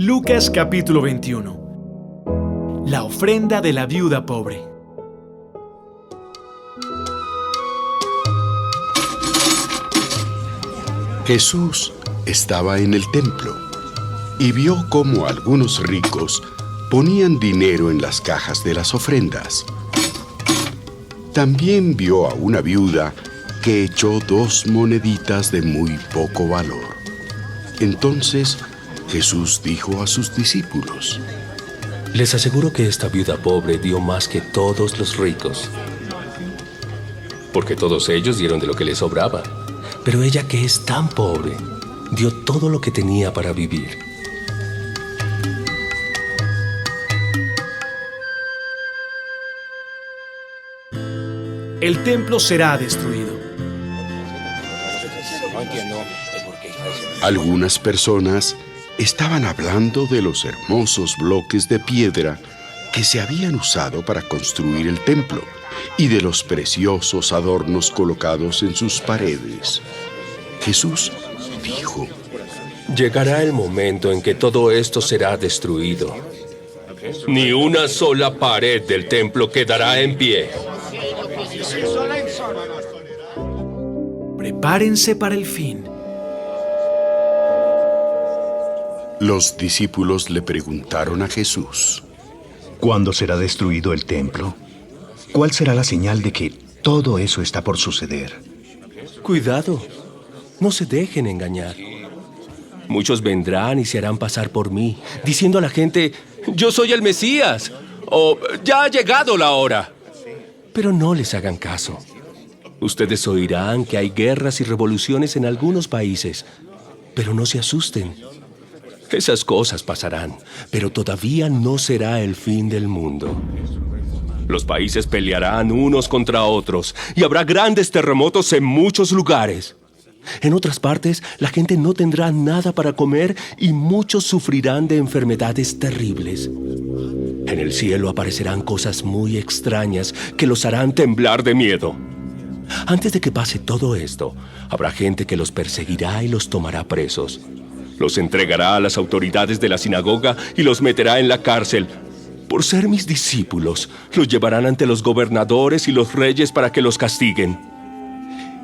Lucas capítulo 21. La ofrenda de la viuda pobre. Jesús estaba en el templo y vio cómo algunos ricos ponían dinero en las cajas de las ofrendas. También vio a una viuda que echó 2 moneditas de muy poco valor. Entonces Jesús dijo a sus discípulos: Les aseguro que esta viuda pobre dio más que todos los ricos, porque todos ellos dieron de lo que les sobraba. Pero ella, que es tan pobre, dio todo lo que tenía para vivir. El templo será destruido. Algunas personas estaban hablando de los hermosos bloques de piedra que se habían usado para construir el templo y de los preciosos adornos colocados en sus paredes. Jesús dijo: Llegará el momento en que todo esto será destruido. Ni una sola pared del templo quedará en pie. Prepárense para el fin. Los discípulos le preguntaron a Jesús: ¿Cuándo será destruido el templo? ¿Cuál será la señal de que todo eso está por suceder? Cuidado, no se dejen engañar. Muchos vendrán y se harán pasar por mí, diciendo a la gente: «Yo soy el Mesías», o «Ya ha llegado la hora». Pero no les hagan caso. Ustedes oirán que hay guerras y revoluciones en algunos países, pero no se asusten. Esas cosas pasarán, pero todavía no será el fin del mundo. Los países pelearán unos contra otros y habrá grandes terremotos en muchos lugares. En otras partes, la gente no tendrá nada para comer y muchos sufrirán de enfermedades terribles. En el cielo aparecerán cosas muy extrañas que los harán temblar de miedo. Antes de que pase todo esto, habrá gente que los perseguirá y los tomará presos. Los entregará a las autoridades de la sinagoga y los meterá en la cárcel. Por ser mis discípulos, los llevarán ante los gobernadores y los reyes para que los castiguen.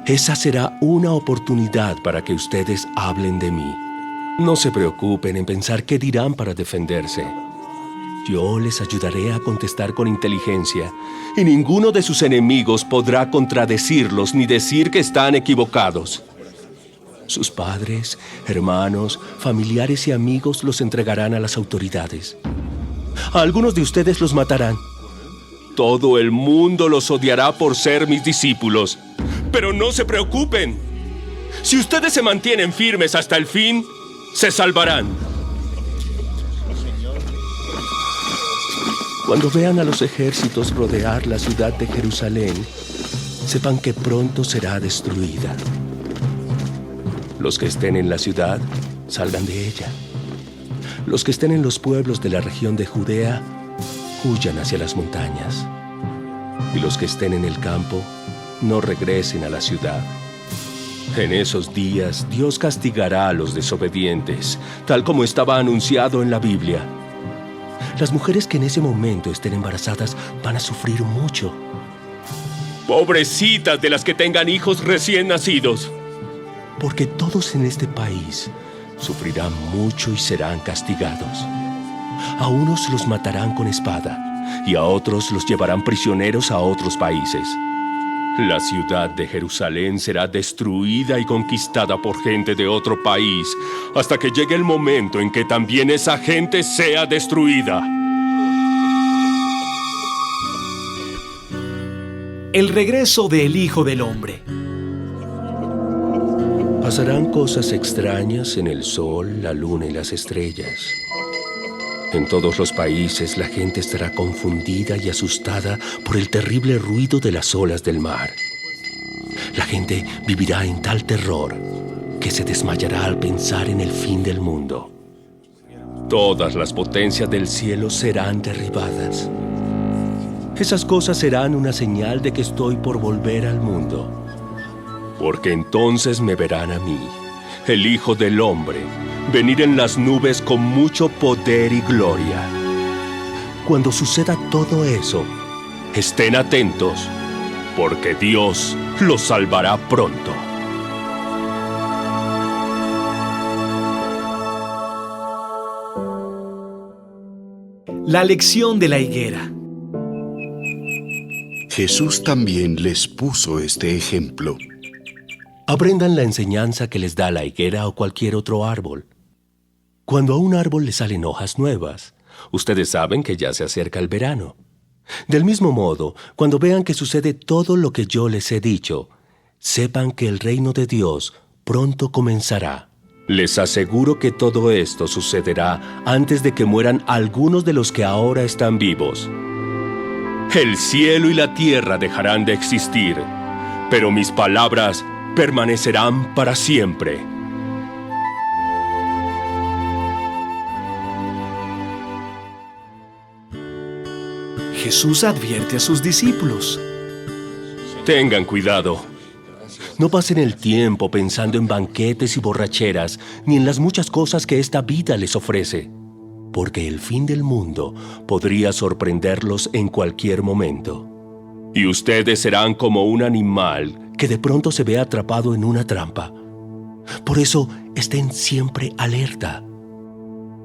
Esa será una oportunidad para que ustedes hablen de mí. No se preocupen en pensar qué dirán para defenderse. Yo les ayudaré a contestar con inteligencia, y ninguno de sus enemigos podrá contradecirlos ni decir que están equivocados. Sus padres, hermanos, familiares y amigos los entregarán a las autoridades. A algunos de ustedes los matarán. Todo el mundo los odiará por ser mis discípulos. Pero no se preocupen. Si ustedes se mantienen firmes hasta el fin, se salvarán. Cuando vean a los ejércitos rodear la ciudad de Jerusalén, sepan que pronto será destruida. Los que estén en la ciudad, salgan de ella. Los que estén en los pueblos de la región de Judea, huyan hacia las montañas. Y los que estén en el campo, no regresen a la ciudad. En esos días, Dios castigará a los desobedientes, tal como estaba anunciado en la Biblia. Las mujeres que en ese momento estén embarazadas van a sufrir mucho. Pobrecitas de las que tengan hijos recién nacidos. Porque todos en este país sufrirán mucho y serán castigados. A unos los matarán con espada y a otros los llevarán prisioneros a otros países. La ciudad de Jerusalén será destruida y conquistada por gente de otro país hasta que llegue el momento en que también esa gente sea destruida. El regreso del Hijo del Hombre. Pasarán cosas extrañas en el sol, la luna y las estrellas. En todos los países la gente estará confundida y asustada por el terrible ruido de las olas del mar. La gente vivirá en tal terror que se desmayará al pensar en el fin del mundo. Todas las potencias del cielo serán derribadas. Esas cosas serán una señal de que estoy por volver al mundo. Porque entonces me verán a mí, el Hijo del Hombre, venir en las nubes con mucho poder y gloria. Cuando suceda todo eso, estén atentos, porque Dios los salvará pronto. La lección de la higuera. Jesús también les puso este ejemplo. Aprendan la enseñanza que les da la higuera o cualquier otro árbol. Cuando a un árbol le salen hojas nuevas, ustedes saben que ya se acerca el verano. Del mismo modo, cuando vean que sucede todo lo que yo les he dicho, sepan que el reino de Dios pronto comenzará. Les aseguro que todo esto sucederá antes de que mueran algunos de los que ahora están vivos. El cielo y la tierra dejarán de existir, pero mis palabras permanecerán para siempre. Jesús advierte a sus discípulos. Tengan cuidado. No pasen el tiempo pensando en banquetes y borracheras, ni en las muchas cosas que esta vida les ofrece, porque el fin del mundo podría sorprenderlos en cualquier momento. Y ustedes serán como un animal que de pronto se ve atrapado en una trampa. Por eso, estén siempre alerta.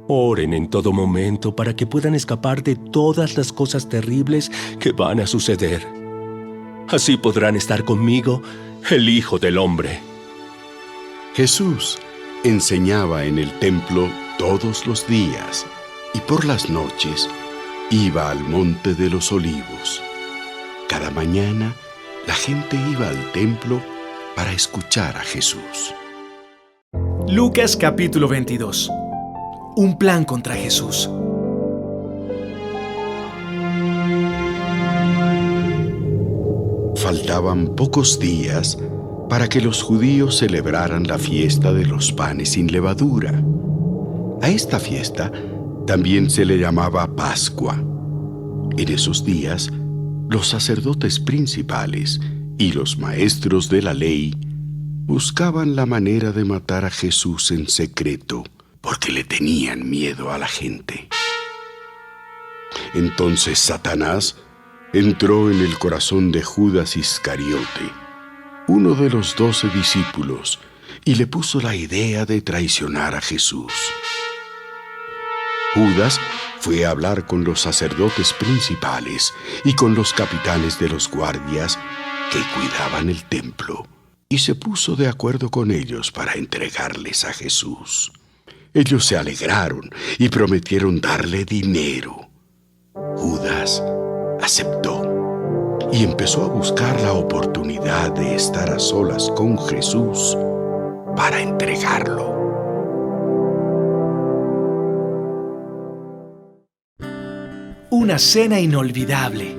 Oren en todo momento para que puedan escapar de todas las cosas terribles que van a suceder. Así podrán estar conmigo, el Hijo del Hombre. Jesús enseñaba en el templo todos los días y por las noches iba al Monte de los Olivos. Cada mañana la gente iba al templo para escuchar a Jesús. Lucas capítulo 22. Un plan contra Jesús. Faltaban pocos días para que los judíos celebraran la fiesta de los panes sin levadura. A esta fiesta también se le llamaba Pascua. En esos días, los sacerdotes principales y los maestros de la ley buscaban la manera de matar a Jesús en secreto, porque le tenían miedo a la gente. Entonces Satanás entró en el corazón de Judas Iscariote, uno de los 12 discípulos, y le puso la idea de traicionar a Jesús. Judas fue a hablar con los sacerdotes principales y con los capitanes de los guardias que cuidaban el templo, y se puso de acuerdo con ellos para entregarles a Jesús. Ellos se alegraron y prometieron darle dinero. Judas aceptó y empezó a buscar la oportunidad de estar a solas con Jesús para entregarlo. Una cena inolvidable.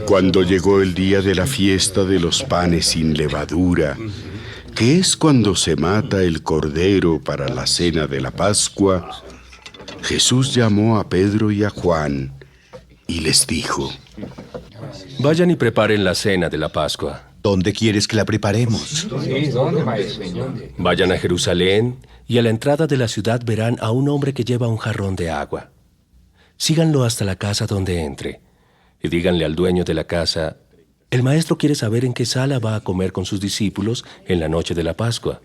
Cuando llegó el día de la fiesta de los panes sin levadura, que es cuando se mata el cordero para la cena de la Pascua, Jesús llamó a Pedro y a Juan y les dijo: Vayan y preparen la cena de la Pascua. ¿Dónde quieres que la preparemos? Vayan a Jerusalén y a la entrada de la ciudad verán a un hombre que lleva un jarrón de agua. Síganlo hasta la casa donde entre y díganle al dueño de la casa: el maestro quiere saber en qué sala va a comer con sus discípulos en la noche de la Pascua.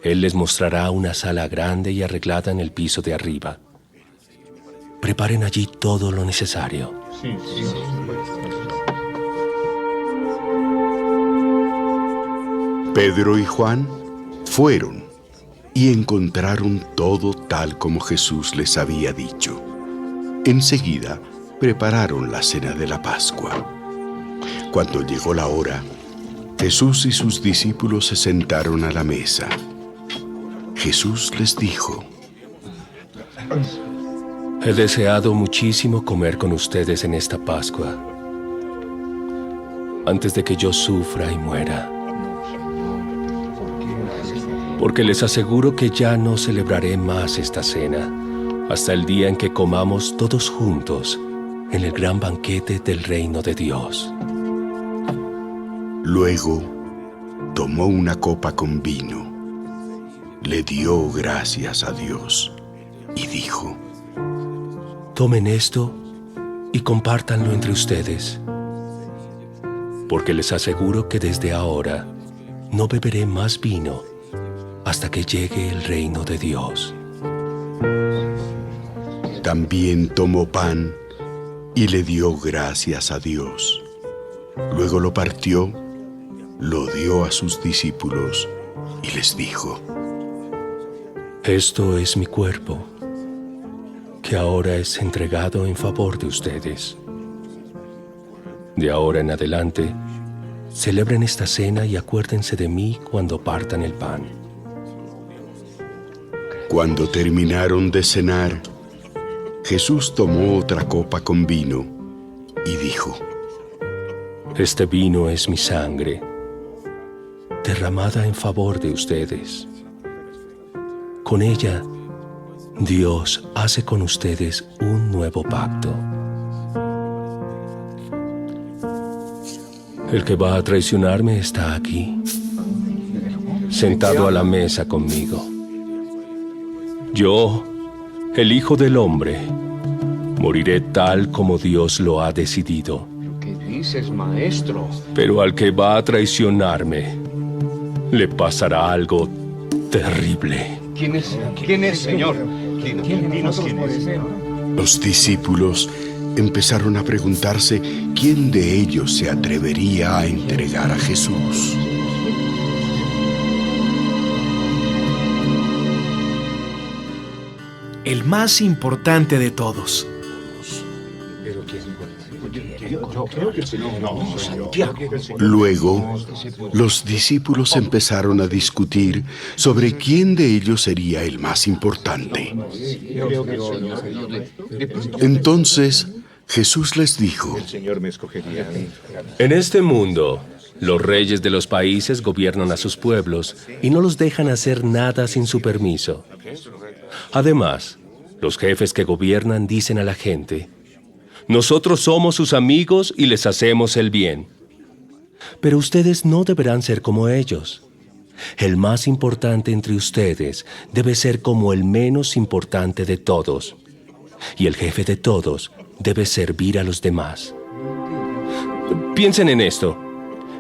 Él les mostrará una sala grande y arreglada en el piso de arriba. Preparen allí todo lo necesario. Pedro y Juan fueron y encontraron todo tal como Jesús les había dicho. Enseguida prepararon la cena de la Pascua. Cuando llegó la hora, Jesús y sus discípulos se sentaron a la mesa. Jesús les dijo: He deseado muchísimo comer con ustedes en esta Pascua, antes de que yo sufra y muera. Porque les aseguro que ya no celebraré más esta cena hasta el día en que comamos todos juntos en el gran banquete del reino de Dios. Luego tomó una copa con vino, le dio gracias a Dios y dijo: Tomen esto y compártanlo entre ustedes, porque les aseguro que desde ahora no beberé más vino hasta que llegue el reino de Dios. También tomó pan y le dio gracias a Dios. Luego lo partió, lo dio a sus discípulos y les dijo: Esto es mi cuerpo, que ahora es entregado en favor de ustedes. De ahora en adelante, celebren esta cena y acuérdense de mí cuando partan el pan. Cuando terminaron de cenar, Jesús tomó otra copa con vino y dijo: Este vino es mi sangre, derramada en favor de ustedes. Con ella, Dios hace con ustedes un nuevo pacto. El que va a traicionarme está aquí, sentado a la mesa conmigo. Yo, el Hijo del Hombre, moriré tal como Dios lo ha decidido. ¿Qué dices, maestro? Pero al que va a traicionarme, le pasará algo terrible. ¿Quién es, Señor? ¿Quién es? Los discípulos empezaron a preguntarse quién de ellos se atrevería a entregar a Jesús. El más importante de todos. Luego, los discípulos empezaron a discutir sobre quién de ellos sería el más importante. Entonces, Jesús les dijo: En este mundo, los reyes de los países gobiernan a sus pueblos y no los dejan hacer nada sin su permiso. Además, los jefes que gobiernan dicen a la gente: nosotros somos sus amigos y les hacemos el bien. Pero ustedes no deberán ser como ellos. El más importante entre ustedes debe ser como el menos importante de todos. Y el jefe de todos debe servir a los demás. Piensen en esto.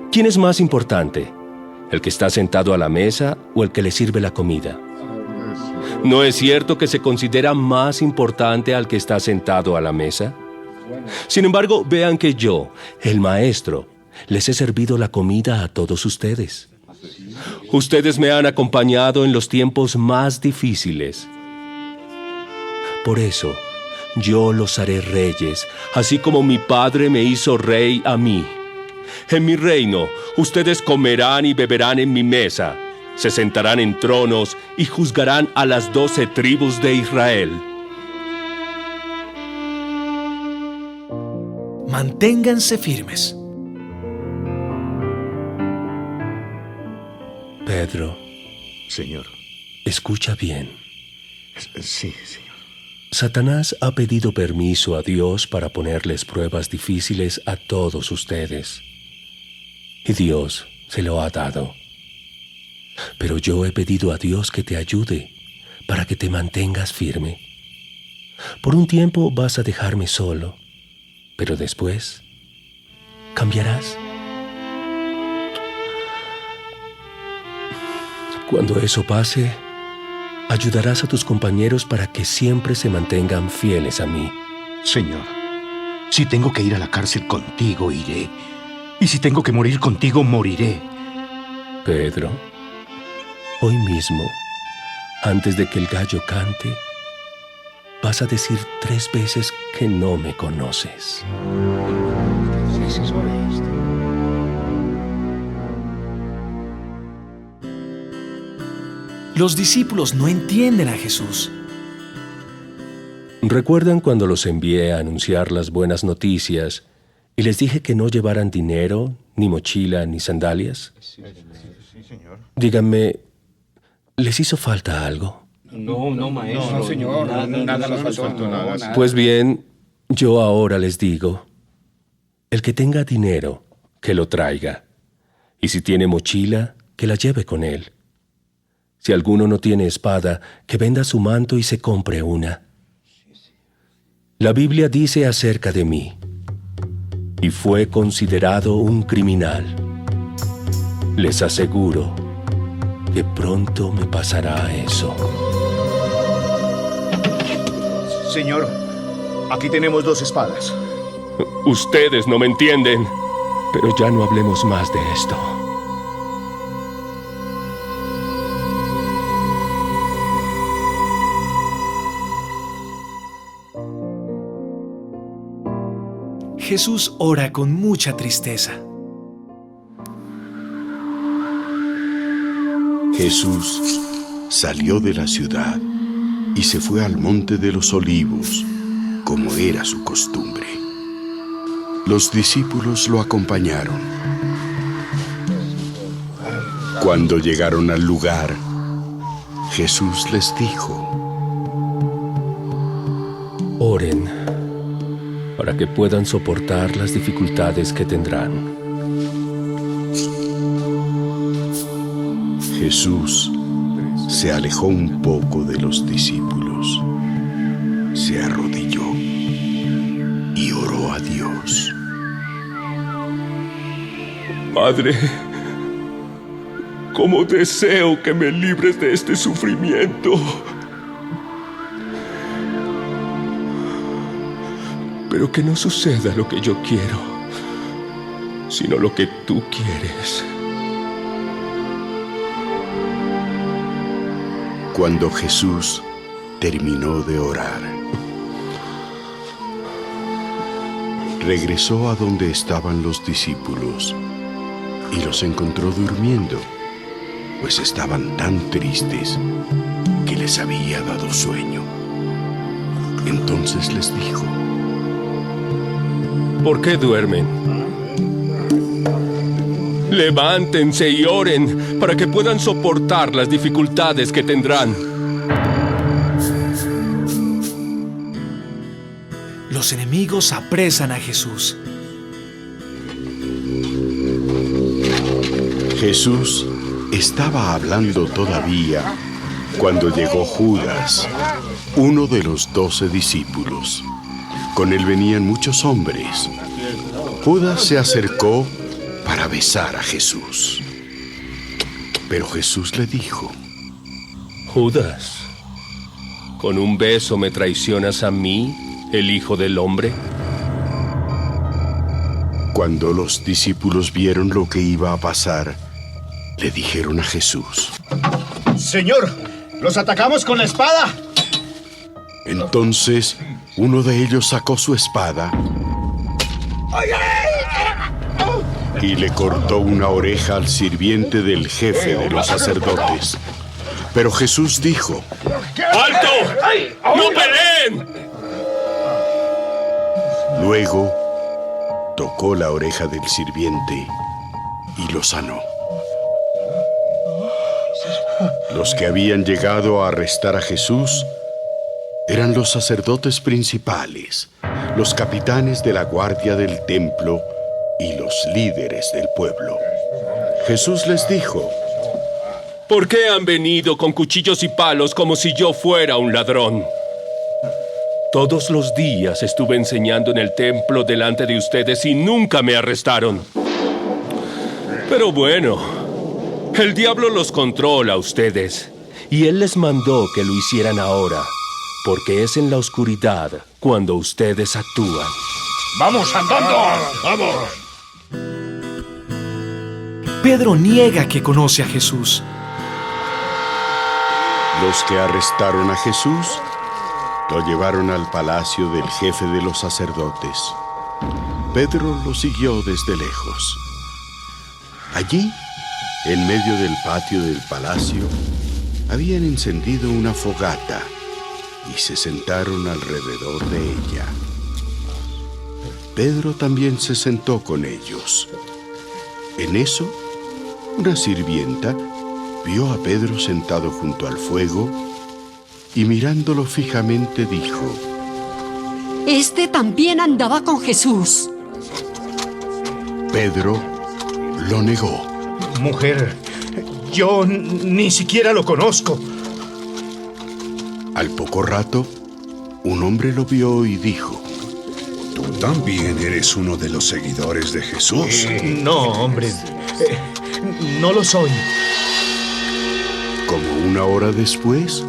¿Quién es más importante? ¿El que está sentado a la mesa o el que le sirve la comida? ¿No es cierto que se considera más importante al que está sentado a la mesa? Sin embargo, vean que yo, el maestro, les he servido la comida a todos ustedes. Ustedes me han acompañado en los tiempos más difíciles. Por eso, yo los haré reyes, así como mi padre me hizo rey a mí. En mi reino, ustedes comerán y beberán en mi mesa, se sentarán en tronos y juzgarán a las 12 tribus de Israel. Manténganse firmes. Pedro, Señor. escucha bien. Sí, Señor. Satanás ha pedido permiso a Dios para ponerles pruebas difíciles a todos ustedes. Y Dios se lo ha dado. Pero yo he pedido a Dios que te ayude para que te mantengas firme. Por un tiempo vas a dejarme solo, pero después cambiarás. Cuando eso pase, ayudarás a tus compañeros para que siempre se mantengan fieles a mí. Señor, si tengo que ir a la cárcel contigo, iré. Y si tengo que morir contigo, moriré. Pedro, hoy mismo, antes de que el gallo cante, vas a decir 3 veces que no me conoces. Los discípulos no entienden a Jesús. ¿Recuerdan cuando los envié a anunciar las buenas noticias y les dije que no llevaran dinero, ni mochila, ni sandalias? Sí, señor. Díganme, ¿les hizo falta algo? No, maestro. No, señor, nada nos faltó. Nada. Pues bien, yo ahora les digo, el que tenga dinero, que lo traiga, Y si tiene mochila, que la lleve con él. Si alguno no tiene espada, que venda su manto y se compre una. La Biblia dice acerca de mí: y fue considerado un criminal. Les aseguro que pronto me pasará eso. Señor, aquí tenemos 2 espadas. Ustedes no me entienden, pero ya no hablemos más de esto. Jesús ora con mucha tristeza. Jesús salió de la ciudad y se fue al monte de los Olivos, como era su costumbre. Los discípulos lo acompañaron. Cuando llegaron al lugar, Jesús les dijo: Oren para que puedan soportar las dificultades que tendrán. Jesús se alejó un poco de los discípulos, se arrodilló y oró a Dios. Padre, cómo deseo que me libres de este sufrimiento. Pero que no suceda lo que yo quiero, sino lo que tú quieres. Cuando Jesús terminó de orar, regresó a donde estaban los discípulos y los encontró durmiendo, pues estaban tan tristes que les había dado sueño. Entonces les dijo: ¿por qué duermen? Levántense y oren para que puedan soportar las dificultades que tendrán. Los enemigos apresan a Jesús. Jesús estaba hablando todavía cuando llegó Judas, uno de los 12 discípulos. Con él venían muchos hombres. Judas se acercó para besar a Jesús. Pero Jesús le dijo: Judas, ¿con un beso me traicionas a mí, el Hijo del Hombre? Cuando los discípulos vieron lo que iba a pasar, le dijeron a Jesús: Señor, los atacamos con la espada. Entonces uno de ellos sacó su espada y le cortó una oreja al sirviente del jefe de los sacerdotes. Pero Jesús dijo: ¡Alto! ¡No peleen! Luego tocó la oreja del sirviente y lo sanó. Los que habían llegado a arrestar a Jesús eran los sacerdotes principales, los capitanes de la guardia del templo y los líderes del pueblo. Jesús les dijo: ¿por qué han venido con cuchillos y palos como si yo fuera un ladrón? Todos los días estuve enseñando en el templo delante de ustedes y nunca me arrestaron. Pero bueno, el diablo los controla a ustedes y él les mandó que lo hicieran ahora, porque es en la oscuridad cuando ustedes actúan. ¡Vamos andando! ¡Vamos! Pedro niega que conoce a Jesús. Los que arrestaron a Jesús lo llevaron al palacio del jefe de los sacerdotes. Pedro lo siguió desde lejos. Allí, en medio del patio del palacio, habían encendido una fogata y se sentaron alrededor de ella. Pedro también se sentó con ellos. En eso, una sirvienta vio a Pedro sentado junto al fuego y mirándolo fijamente dijo: Este también andaba con Jesús. Pedro lo negó. Mujer, yo ni siquiera lo conozco. Al poco rato, un hombre lo vio y dijo: ¿Tú también eres uno de los seguidores de Jesús? No, hombre, no lo soy. Como una hora después,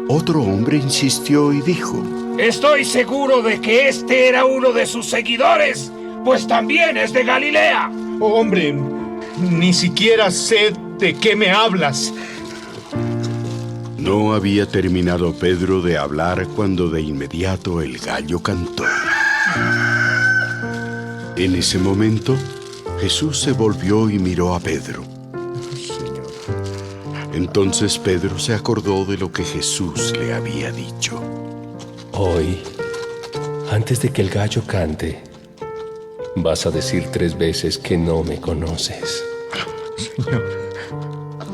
otro hombre insistió y dijo: Estoy seguro de que este era uno de sus seguidores, pues también es de Galilea. Hombre, ni siquiera sé de qué me hablas. No había terminado Pedro de hablar cuando de inmediato el gallo cantó. En ese momento, Jesús se volvió y miró a Pedro. Entonces Pedro se acordó de lo que Jesús le había dicho. Hoy, antes de que el gallo cante, vas a decir 3 veces que no me conoces.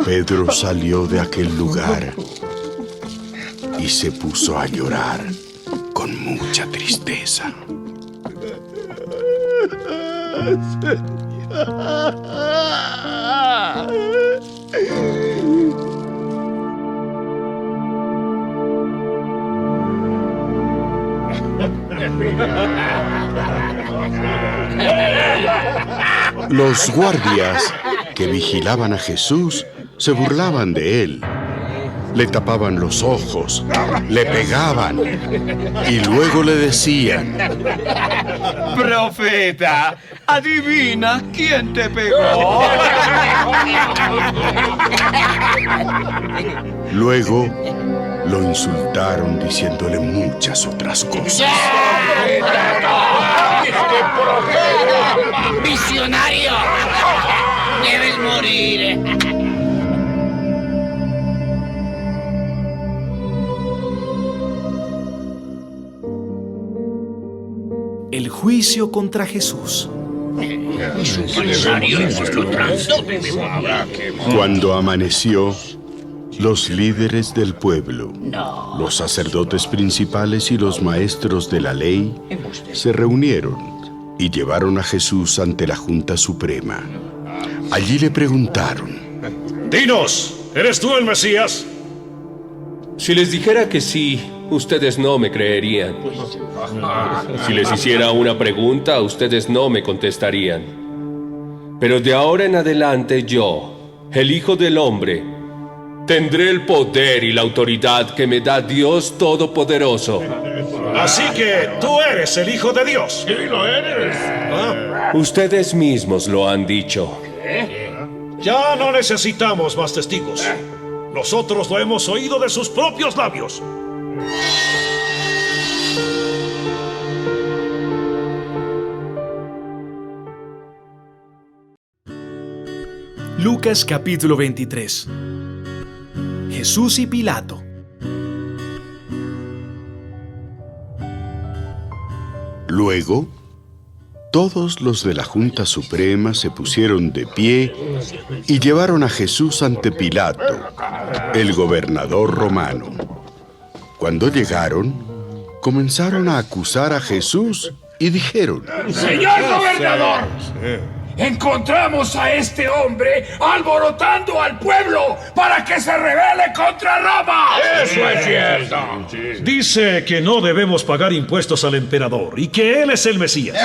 Pedro salió de aquel lugar y se puso a llorar con mucha tristeza. Los guardias que vigilaban a Jesús se burlaban de él. Le tapaban los ojos, le pegaban y luego le decían: Profeta, adivina quién te pegó. Luego lo insultaron diciéndole muchas otras cosas. ¡Visionario! ¡Debes morir! El juicio contra Jesús. Cuando amaneció, los líderes del pueblo, los sacerdotes principales y los maestros de la ley se reunieron y llevaron a Jesús ante la Junta Suprema. Allí le preguntaron: Dinos, ¿eres tú el Mesías? Si les dijera que sí, ustedes no me creerían. Si les hiciera una pregunta, ustedes no me contestarían. Pero de ahora en adelante yo, el Hijo del Hombre, tendré el poder y la autoridad que me da Dios Todopoderoso. Así que tú eres el Hijo de Dios. Sí, lo eres. Ustedes mismos lo han dicho. Ya no necesitamos más testigos. Nosotros lo hemos oído de sus propios labios. Lucas capítulo 23. Jesús y Pilato. Luego, todos los de la Junta Suprema se pusieron de pie y llevaron a Jesús ante Pilato, el gobernador romano. Cuando llegaron, comenzaron a acusar a Jesús y dijeron: ¡Señor gobernador! Encontramos a este hombre alborotando al pueblo para que se rebele contra Roma. ¡Eso es cierto! Dice que no debemos pagar impuestos al emperador y que él es el Mesías.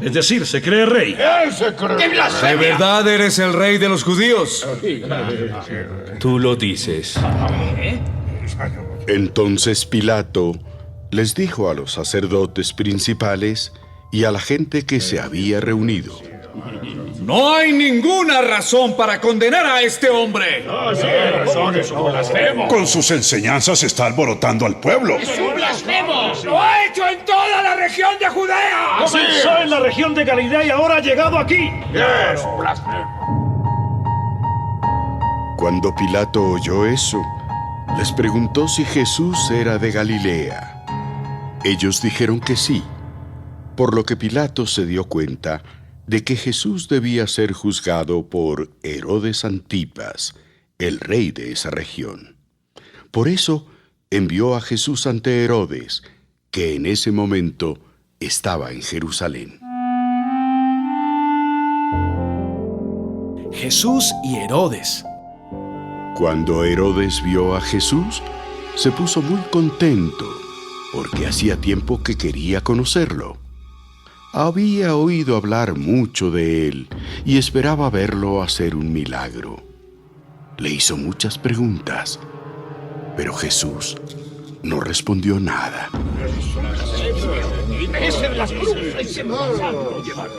Es decir, se cree rey. ¿De verdad eres el rey de los judíos? Tú lo dices. Entonces Pilato les dijo a los sacerdotes principales y a la gente que se había reunido: No hay ninguna razón para condenar a este hombre. Con sus enseñanzas está alborotando al pueblo. ¡Es un blasfemo! ¡Lo ha hecho en toda la región de Judea! Comenzó en la región de Galilea y ahora ha llegado aquí. ¡Es un blasfemo! Cuando Pilato oyó eso, les preguntó si Jesús era de Galilea. Ellos dijeron que sí, por lo que Pilato se dio cuenta de que Jesús debía ser juzgado por Herodes Antipas, el rey de esa región. Por eso envió a Jesús ante Herodes, que en ese momento estaba en Jerusalén. Jesús y Herodes. Cuando Herodes vio a Jesús, se puso muy contento, porque hacía tiempo que quería conocerlo. Había oído hablar mucho de él y esperaba verlo hacer un milagro. Le hizo muchas preguntas, pero Jesús no respondió nada.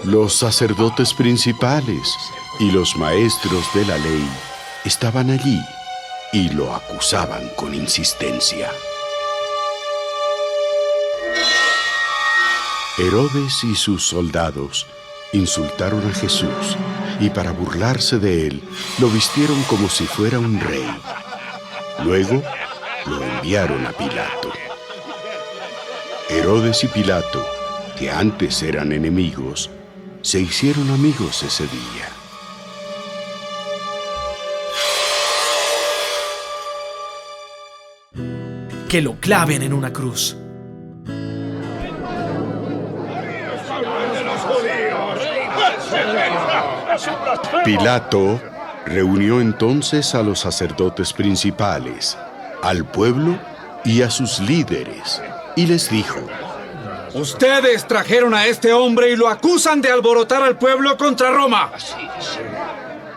Los sacerdotes principales y los maestros de la ley estaban allí y lo acusaban con insistencia. Herodes y sus soldados insultaron a Jesús y para burlarse de él lo vistieron como si fuera un rey. Luego lo enviaron a Pilato. Herodes y Pilato, que antes eran enemigos, se hicieron amigos ese día. Que lo claven en una cruz. Pilato reunió entonces a los sacerdotes principales, al pueblo y a sus líderes, y les dijo: Ustedes trajeron a este hombre y lo acusan de alborotar al pueblo contra Roma.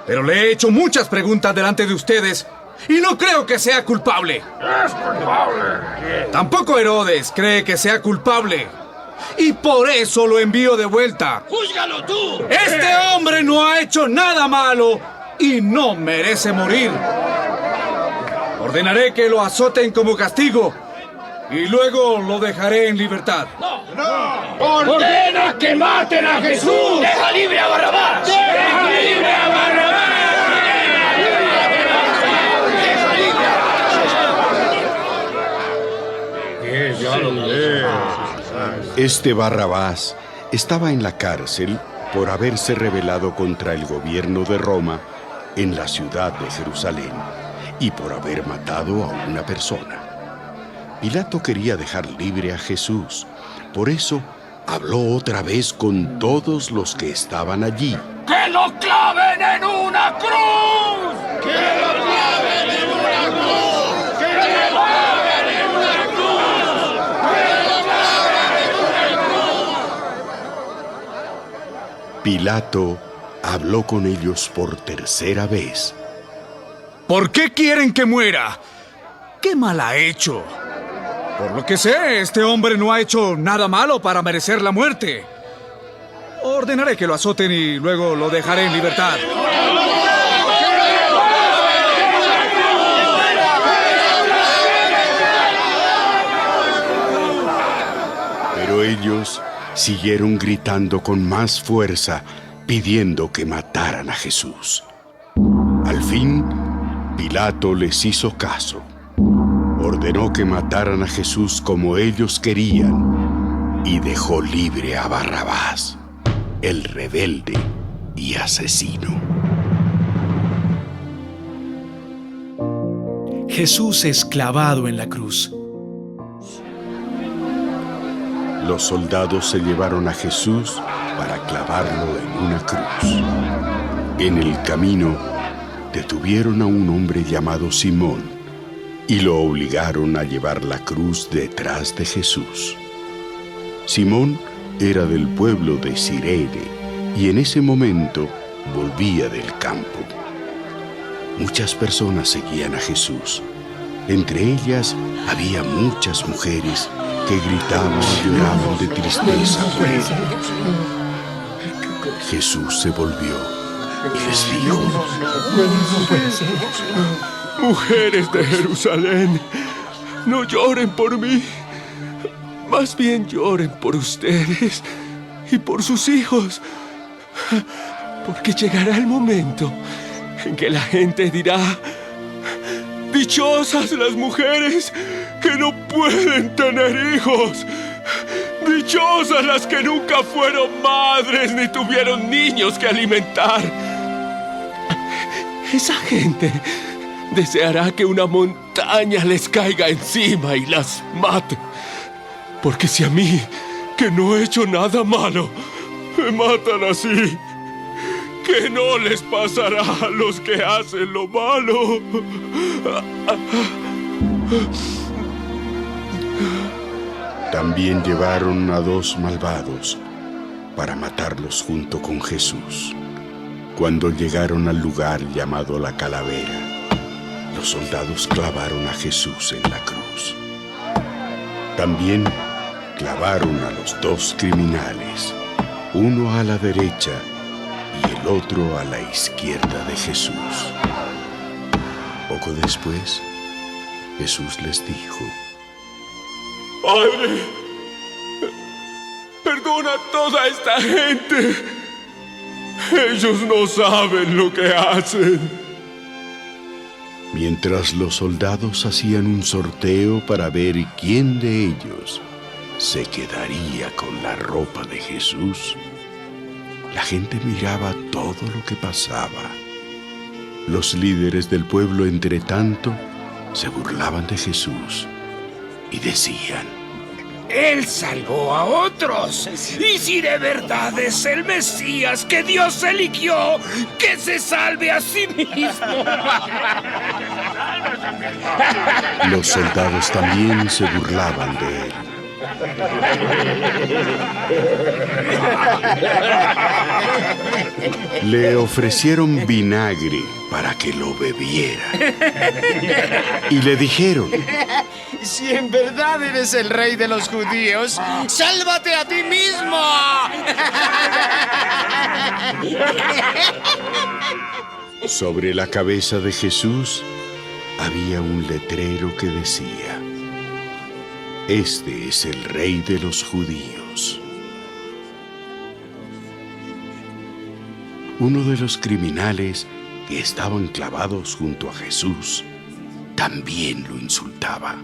Pero le he hecho muchas preguntas delante de ustedes y no creo que sea culpable. ¡Es culpable! Tampoco Herodes cree que sea culpable. Y por eso lo envío de vuelta. ¡Júzgalo tú! Este hombre no ha hecho nada malo y no merece morir. Ordenaré que lo azoten como castigo y luego lo dejaré en libertad. ¡Ordena que maten a Jesús! ¡Deja libre a Barrabás! ¡Deja libre a Barrabás! Este Barrabás estaba en la cárcel por haberse rebelado contra el gobierno de Roma en la ciudad de Jerusalén y por haber matado a una persona. Pilato quería dejar libre a Jesús, por eso habló otra vez con todos los que estaban allí. ¡Que lo claven en una cruz! ¡Que lo claven en una cruz! ¡Que lo claven en una cruz! ¡Que lo claven en una cruz! Pilato habló con ellos por tercera vez. ¿Por qué quieren que muera? ¿Qué mal ha hecho? Por lo que sé, este hombre no ha hecho nada malo para merecer la muerte. Ordenaré que lo azoten y luego lo dejaré en libertad. Pero ellos siguieron gritando con más fuerza, pidiendo que mataran a Jesús. Al fin, Pilato les hizo caso. Ordenó que mataran a Jesús como ellos querían y dejó libre a Barrabás, el rebelde y asesino. Jesús es clavado en la cruz. Los soldados se llevaron a Jesús para clavarlo en una cruz. En el camino, detuvieron a un hombre llamado Simón y lo obligaron a llevar la cruz detrás de Jesús. Simón era del pueblo de Cirene y en ese momento volvía del campo. Muchas personas seguían a Jesús. Entre ellas había muchas mujeres que gritaban y lloraban de tristeza. Jesús se volvió y les dijo: Mujeres de Jerusalén, no lloren por mí, más bien lloren por ustedes y por sus hijos, porque llegará el momento en que la gente dirá: dichosas las mujeres que no pueden tener hijos, dichosas las que nunca fueron madres ni tuvieron niños que alimentar. Esa gente deseará que una montaña les caiga encima y las mate. Porque si a mí, que no he hecho nada malo, me matan así, ¿Qué no les pasará a los que hacen lo malo? También llevaron a 2 malvados para matarlos junto con Jesús. Cuando llegaron al lugar llamado La Calavera, los soldados clavaron a Jesús en la cruz. También clavaron a los 2 criminales, uno a la derecha y el otro a la izquierda de Jesús. Poco después, Jesús les dijo: Padre, perdona a toda esta gente. Ellos no saben lo que hacen. Mientras los soldados hacían un sorteo para ver quién de ellos se quedaría con la ropa de Jesús, la gente miraba todo lo que pasaba. Los líderes del pueblo, entre tanto, se burlaban de Jesús y decían: Él salvó a otros. Y si de verdad es el Mesías que Dios eligió, que se salve a sí mismo. Los soldados también se burlaban de él. Le ofrecieron vinagre para que lo bebiera. Y le dijeron: Si en verdad eres el rey de los judíos, ¡sálvate a ti mismo! Sobre la cabeza de Jesús había un letrero que decía: Este es el rey de los judíos. Uno de los criminales que estaban clavados junto a Jesús también lo insultaba.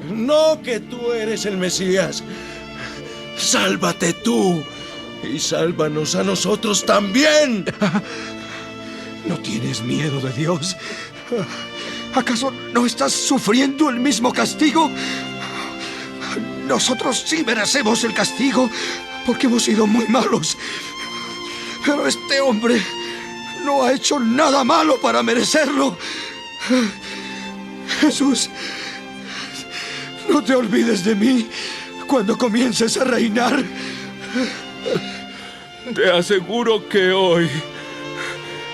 No que tú eres el Mesías. Sálvate tú y sálvanos a nosotros también. ¿No tienes miedo de Dios? ¿Acaso no estás sufriendo el mismo castigo? Nosotros sí merecemos el castigo porque hemos sido muy malos. Pero este hombre no ha hecho nada malo para merecerlo. Jesús, no te olvides de mí cuando comiences a reinar. Te aseguro que hoy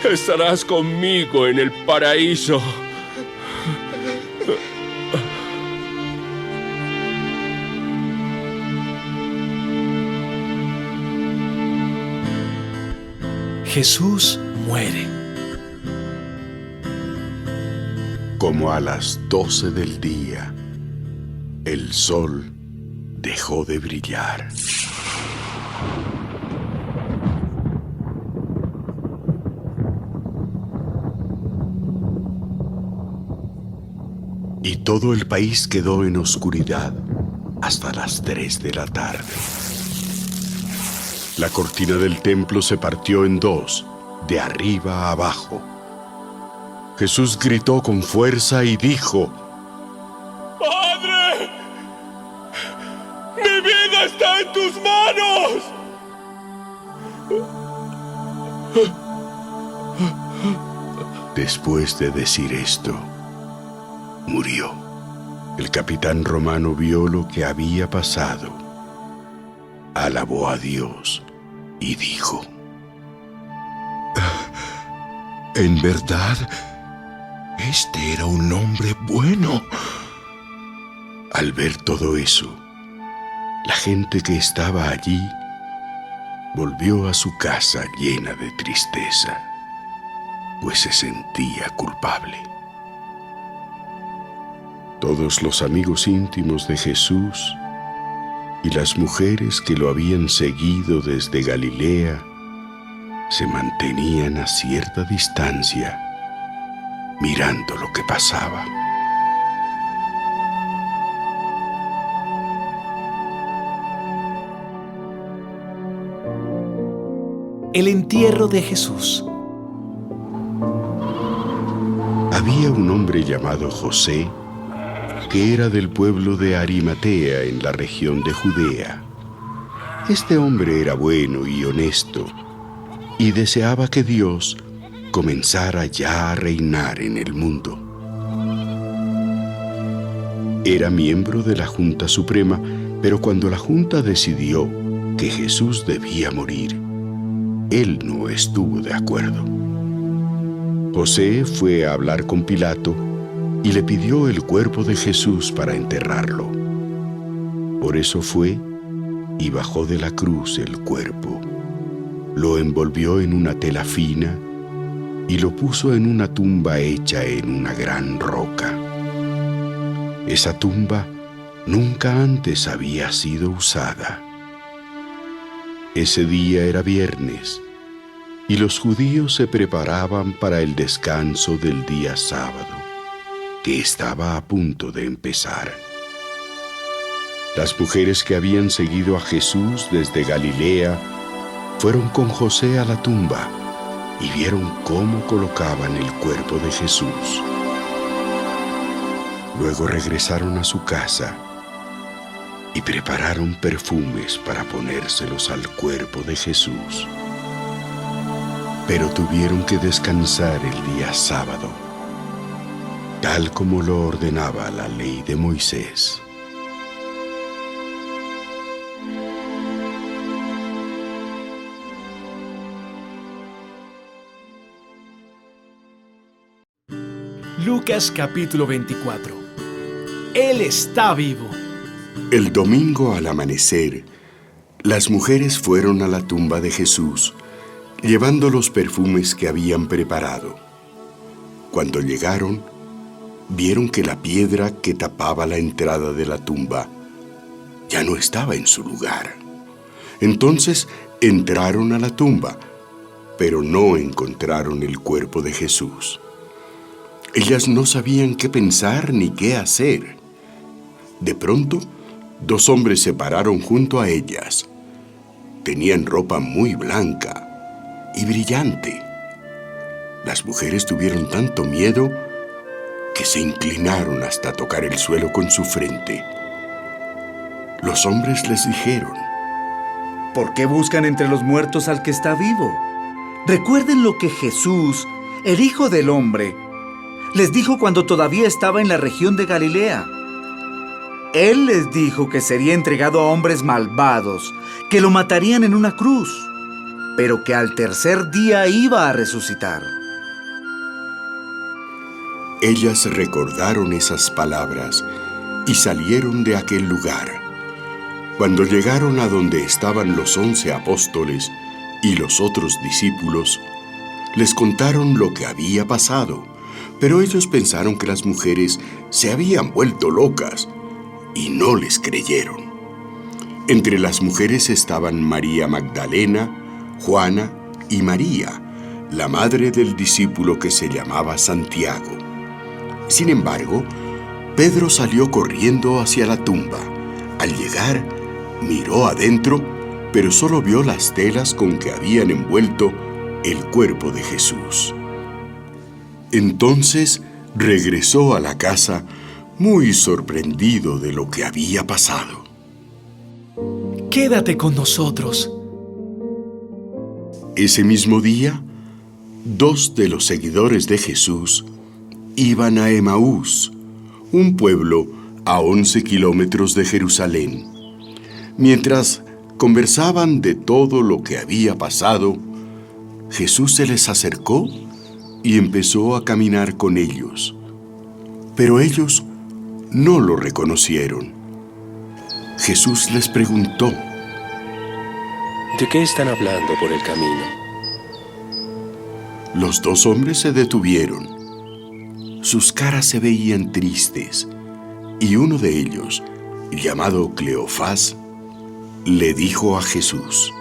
estarás conmigo en el paraíso. Jesús muere. Como a las 12 del día, el sol dejó de brillar. Y todo el país quedó en oscuridad hasta las 3 de la tarde. La cortina del templo se partió en 2, de arriba a abajo. Jesús gritó con fuerza y dijo: ¡Padre! ¡Mi vida está en tus manos! Después de decir esto, murió. El capitán romano vio lo que había pasado, alabó a Dios y dijo: En verdad, este era un hombre bueno. Al ver todo eso, la gente que estaba allí volvió a su casa llena de tristeza, pues se sentía culpable. Todos los amigos íntimos de Jesús y las mujeres que lo habían seguido desde Galilea se mantenían a cierta distancia, mirando lo que pasaba. El entierro de Jesús. Había un hombre llamado José, que era del pueblo de Arimatea en la región de Judea. Este hombre era bueno y honesto, y deseaba que Dios comenzara ya a reinar en el mundo. Era miembro de la Junta Suprema, pero cuando la Junta decidió que Jesús debía morir, él no estuvo de acuerdo. José fue a hablar con Pilato y le pidió el cuerpo de Jesús para enterrarlo. Por eso fue y bajó de la cruz el cuerpo, lo envolvió en una tela fina y lo puso en una tumba hecha en una gran roca. Esa tumba nunca antes había sido usada. Ese día era viernes y los judíos se preparaban para el descanso del día sábado, que estaba a punto de empezar. Las mujeres que habían seguido a Jesús desde Galilea fueron con José a la tumba y vieron cómo colocaban el cuerpo de Jesús. Luego regresaron a su casa y prepararon perfumes para ponérselos al cuerpo de Jesús. Pero tuvieron que descansar el día sábado, tal como lo ordenaba la ley de Moisés. Lucas capítulo 24. Él está vivo. El domingo al amanecer, las mujeres fueron a la tumba de Jesús, llevando los perfumes que habían preparado. Cuando llegaron, vieron que la piedra que tapaba la entrada de la tumba ya no estaba en su lugar. Entonces entraron a la tumba, pero no encontraron el cuerpo de Jesús. Ellas no sabían qué pensar ni qué hacer. De pronto, dos hombres se pararon junto a ellas. Tenían ropa muy blanca y brillante. Las mujeres tuvieron tanto miedo que se inclinaron hasta tocar el suelo con su frente. Los hombres les dijeron: ¿por qué buscan entre los muertos al que está vivo? Recuerden lo que Jesús, el Hijo del Hombre, les dijo cuando todavía estaba en la región de Galilea. Él les dijo que sería entregado a hombres malvados, que lo matarían en una cruz, pero que al tercer día iba a resucitar. Ellas recordaron esas palabras y salieron de aquel lugar. Cuando llegaron a donde estaban los 11 apóstoles y los otros discípulos, les contaron lo que había pasado. Pero ellos pensaron que las mujeres se habían vuelto locas y no les creyeron. Entre las mujeres estaban María Magdalena, Juana y María, la madre del discípulo que se llamaba Santiago. Sin embargo, Pedro salió corriendo hacia la tumba. Al llegar, miró adentro, pero solo vio las telas con que habían envuelto el cuerpo de Jesús. Entonces regresó a la casa muy sorprendido de lo que había pasado. Quédate con nosotros. Ese mismo día, dos de los seguidores de Jesús iban a Emaús, un pueblo a 11 kilómetros de Jerusalén. Mientras conversaban de todo lo que había pasado, Jesús se les acercó y empezó a caminar con ellos. Pero ellos no lo reconocieron. Jesús les preguntó: ¿de qué están hablando por el camino? Los dos hombres se detuvieron. Sus caras se veían tristes, y uno de ellos, llamado Cleofás, le dijo a Jesús: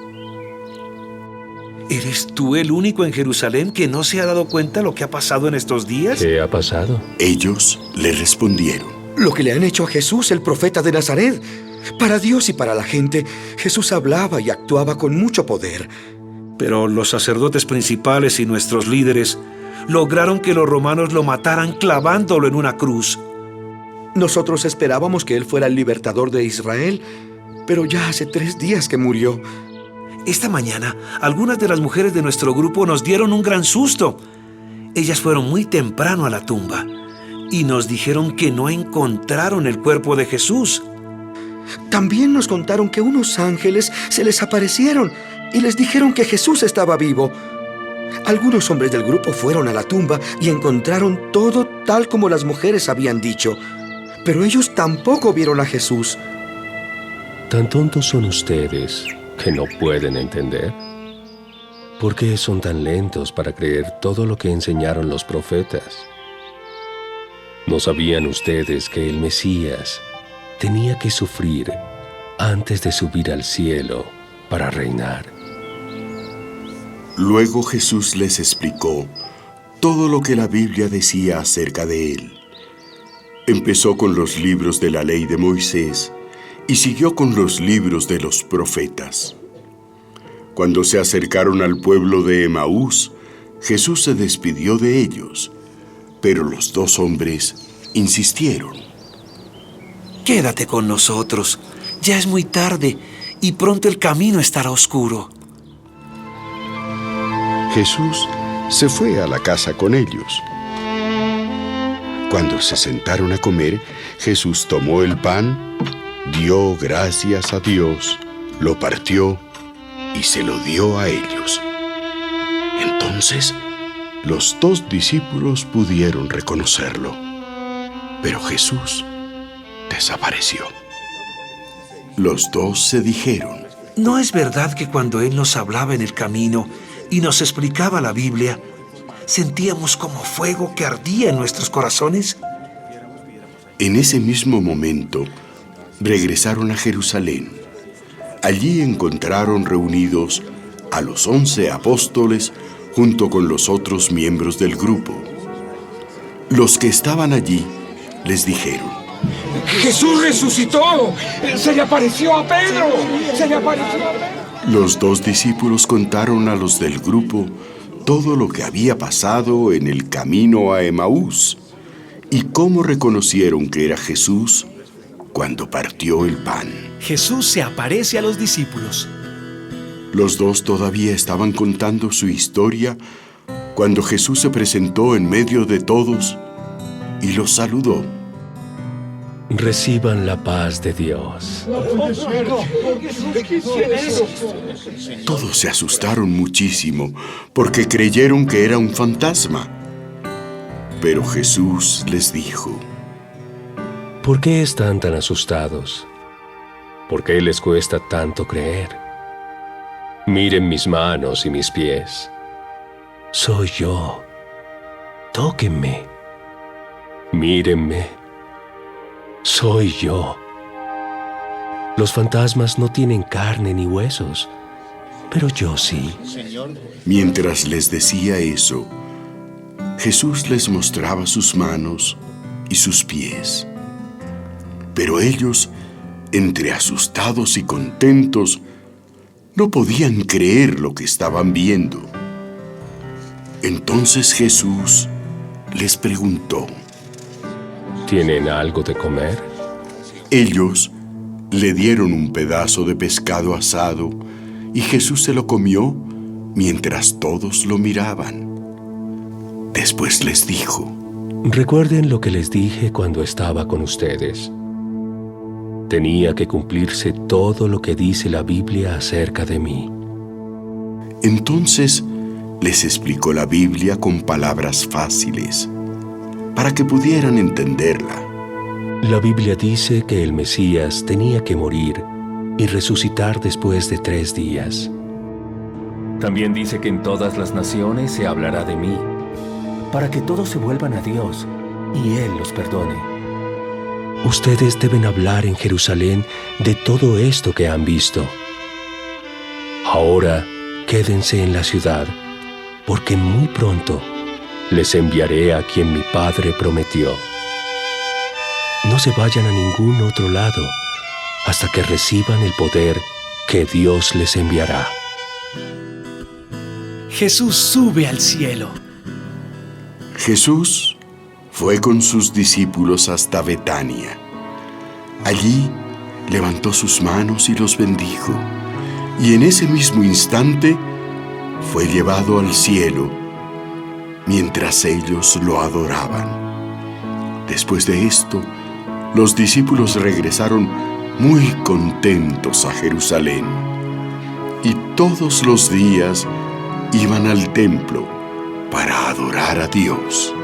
¿eres tú el único en Jerusalén que no se ha dado cuenta de lo que ha pasado en estos días? ¿Qué ha pasado? Ellos le respondieron: lo que le han hecho a Jesús, el profeta de Nazaret. Para Dios y para la gente, Jesús hablaba y actuaba con mucho poder. Pero los sacerdotes principales y nuestros líderes lograron que los romanos lo mataran clavándolo en una cruz. Nosotros esperábamos que él fuera el libertador de Israel, pero ya hace 3 días que murió. Esta mañana, algunas de las mujeres de nuestro grupo nos dieron un gran susto. Ellas fueron muy temprano a la tumba y nos dijeron que no encontraron el cuerpo de Jesús. También nos contaron que unos ángeles se les aparecieron y les dijeron que Jesús estaba vivo. Algunos hombres del grupo fueron a la tumba y encontraron todo tal como las mujeres habían dicho, pero ellos tampoco vieron a Jesús. ¿Tan tontos son ustedes que no pueden entender? ¿Por qué son tan lentos para creer todo lo que enseñaron los profetas? ¿No sabían ustedes que el Mesías tenía que sufrir antes de subir al cielo para reinar? Luego Jesús les explicó todo lo que la Biblia decía acerca de él. Empezó con los libros de la ley de Moisés y siguió con los libros de los profetas. Cuando se acercaron al pueblo de Emaús, Jesús se despidió de ellos, pero los dos hombres insistieron. Quédate con nosotros, ya es muy tarde y pronto el camino estará oscuro. Jesús se fue a la casa con ellos. Cuando se sentaron a comer, Jesús tomó el pan, dio gracias a Dios, lo partió y se lo dio a ellos. Entonces, los dos discípulos pudieron reconocerlo, pero Jesús desapareció. Los dos se dijeron: ¿No es verdad que cuando Él nos hablaba en el camino y nos explicaba la Biblia, sentíamos como fuego que ardía en nuestros corazones? En ese mismo momento, regresaron a Jerusalén. Allí encontraron reunidos a los 11 apóstoles junto con los otros miembros del grupo. Los que estaban allí les dijeron: ¡Jesús resucitó! ¡Se le apareció a Pedro! ¡Se le apareció a Pedro! Los dos discípulos contaron a los del grupo todo lo que había pasado en el camino a Emaús y cómo reconocieron que era Jesús cuando partió el pan. Jesús se aparece a los discípulos. Los dos todavía estaban contando su historia cuando Jesús se presentó en medio de todos y los saludó. Reciban la paz de Dios. Todos se asustaron muchísimo porque creyeron que era un fantasma. Pero Jesús les dijo: ¿Por qué están tan asustados? ¿Por qué les cuesta tanto creer? Miren mis manos y mis pies. Soy yo. Tóquenme. Mírenme. Soy yo. Los fantasmas no tienen carne ni huesos, pero yo sí. Mientras les decía eso, Jesús les mostraba sus manos y sus pies. Pero ellos, entre asustados y contentos, no podían creer lo que estaban viendo. Entonces Jesús les preguntó: ¿Tienen algo de comer? Ellos le dieron un pedazo de pescado asado y Jesús se lo comió mientras todos lo miraban. Después les dijo: Recuerden lo que les dije cuando estaba con ustedes. Tenía que cumplirse todo lo que dice la Biblia acerca de mí. Entonces les explicó la Biblia con palabras fáciles, para que pudieran entenderla. La Biblia dice que el Mesías tenía que morir y resucitar después de 3 días. También dice que en todas las naciones se hablará de mí, para que todos se vuelvan a Dios y Él los perdone. Ustedes deben hablar en Jerusalén de todo esto que han visto. Ahora quédense en la ciudad, porque muy pronto les enviaré a quien mi Padre prometió. No se vayan a ningún otro lado hasta que reciban el poder que Dios les enviará. Jesús sube al cielo. Jesús fue con sus discípulos hasta Betania. Allí levantó sus manos y los bendijo. y en ese mismo instante fue llevado al cielo mientras ellos lo adoraban. Después de esto, los discípulos regresaron muy contentos a Jerusalén y todos los días iban al templo para adorar a Dios.